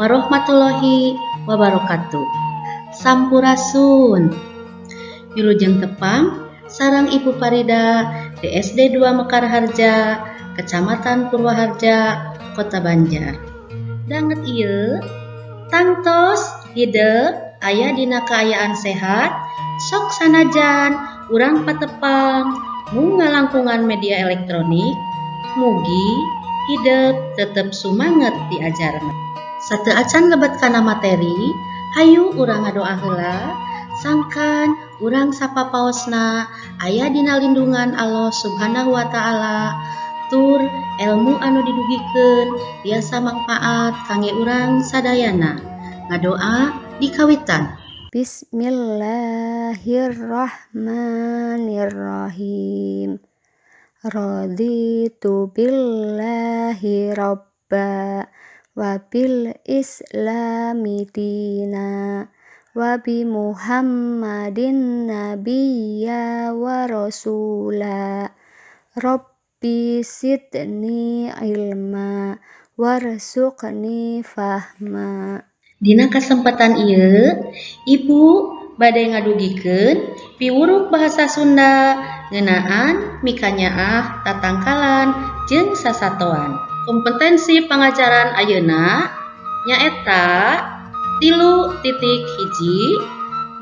warahmatullahi wabarakatuh. Sampurasun. Wilujeng tepang sareng Ibu Farida di SD 2 Mekarharja, Kecamatan Purwaharja, Kota Banjar. Danget ieu tangtos hideuk aya dina kaayaan sehat, sok sanajan urang patepang nu ngalangkungan media elektronik, mugi hideuk tetep sumanget diajarna. Sateu acan lebet kana materi, hayu urang ngadoa heula, sangkan urang sapapaosna aya dina lindungan Allah Subhanahu wa taala, tur ilmu anu didugikeun tiasa manfaat kangge urang sadayana. Ngadoa dikawitan. Bismillahirrahmanirrahim. Raditu billahi robba wa bil islami dina wa bi Muhammadin nabiyya wa rasula. Rabbi sidni ilma warzuqni fahma. Dina kasempatan ieu, Ibu bade ngadugikeun piwuruh bahasa Sunda ngeunaan mikanyaah tatangkalan jeung sasatoan. Kompetensi pangajaran ayeuna nyaeta 3.1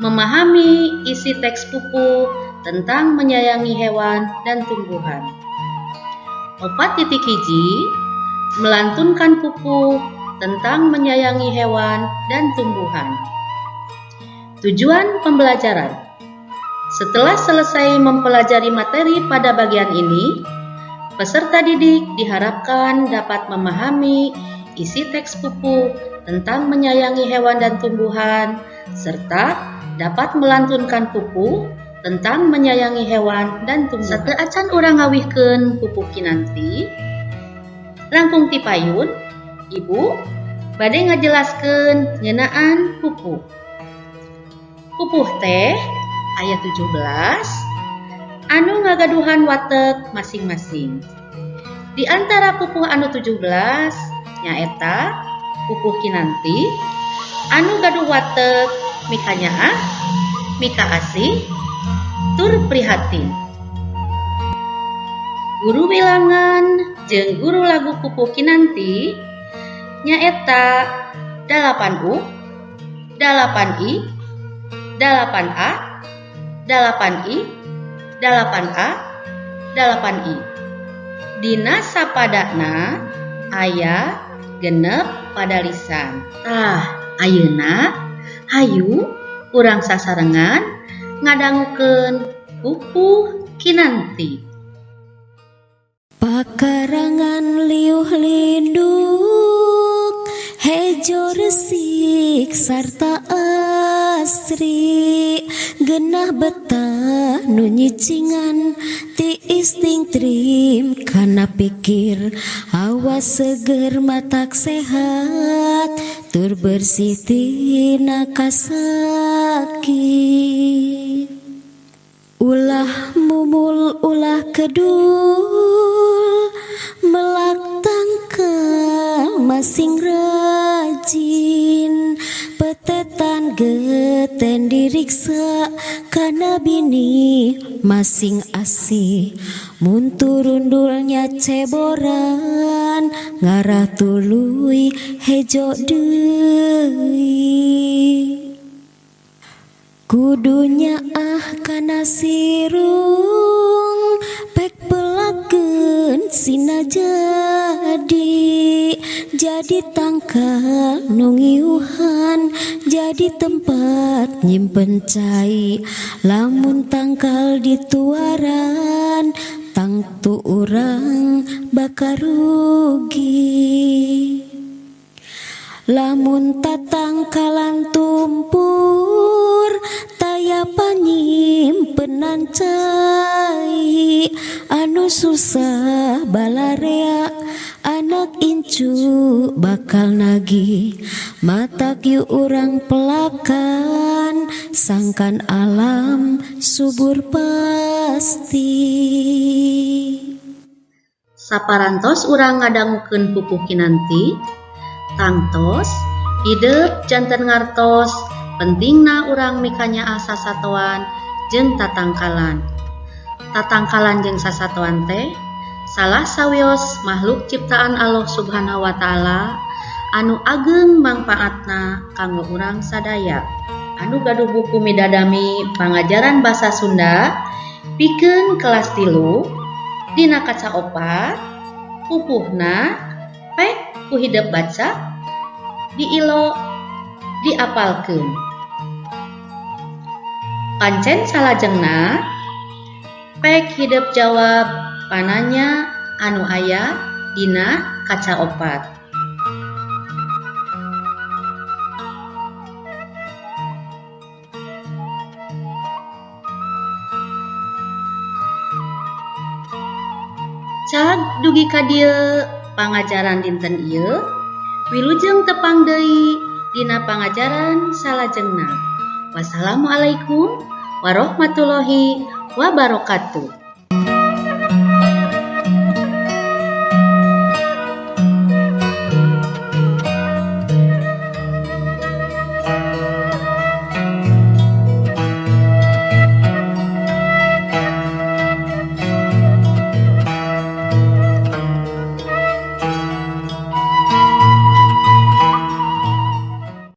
memahami isi teks pupuh tentang menyayangi hewan dan tumbuhan. 4.1 melantunkan pupuh tentang menyayangi hewan dan tumbuhan. Tujuan pembelajaran. Setelah selesai mempelajari materi pada bagian ini, peserta didik diharapkan dapat memahami isi teks pupuh tentang menyayangi hewan dan tumbuhan, serta dapat melantunkan pupuh tentang menyayangi hewan dan tumbuhan. Sateu acan urang ngawihkeun pupuh kinanti, langkung ti payun Ibu bade ngajelaskeun ngeunaan pupuh. Pupuh teh aya 17 anu ngagaduhan watek masing-masing. Di antara pupuh anu 17 nyaeta pupuh kinanti anu gaduh watek mikanyaah, mika asih, tur prihatin. Guru bilangan jeung guru lagu pupuh kinanti nyaeta 8U, 8I, 8A, 8I, 8A, 8I. Dina sapadana aya genep pada lisan. Ayeuna hayu urang sasarengan ngadangukeun pupuh kinanti. Pakarangan liuh lindung hejo resik sarta asri genah betah nu nyicingan tiis tingtrim kana pikir awas seger matak sehat tur bersih tina kasakit. Ulah mumul ulah kedul melak tangkal masing rajin petetan geten diriksa kana bini masing asih mun turundulnya ceboran ngarah tuluy hejo deui. Kudunya kana sirung pek pelakeun sina jadi tangkal nungiuhan jadi tempat nyimpen cai lamun tangkal dituaran tangtu urang bakal rugi. Lamun tatangkalan tumpur taya panyimpenan cai anu susah balarea anak incu bakal nagih matak yu urang pelakan sangkan alam subur pasti. Saparantos urang ngadangukeun pupuh kinanti, tangtos Hidup janten ngartos pentingna urang mikanya sasatoan jeung tatangkalan. Tatangkalan jeung sasatoan teh salah sawios makhluk ciptaan Allah Subhanahu wa taala anu ageng mangpaatna kanggo urang sadaya. Anu gaduh buku midadami pangajaran basa Sunda pikeun kelas 3 dina kaca 4 pupuhna pek ku hideuk baca diilo diapalkeun. Pancen salajengna pek hideuk jawab pananya anu aya dina kaca 4. Cag dugi ka dieu pangajaran dinten ieu wilujeng tepang deui dina pangajaran salajengna. Wassalamualaikum warahmatullahi wabarakatuh.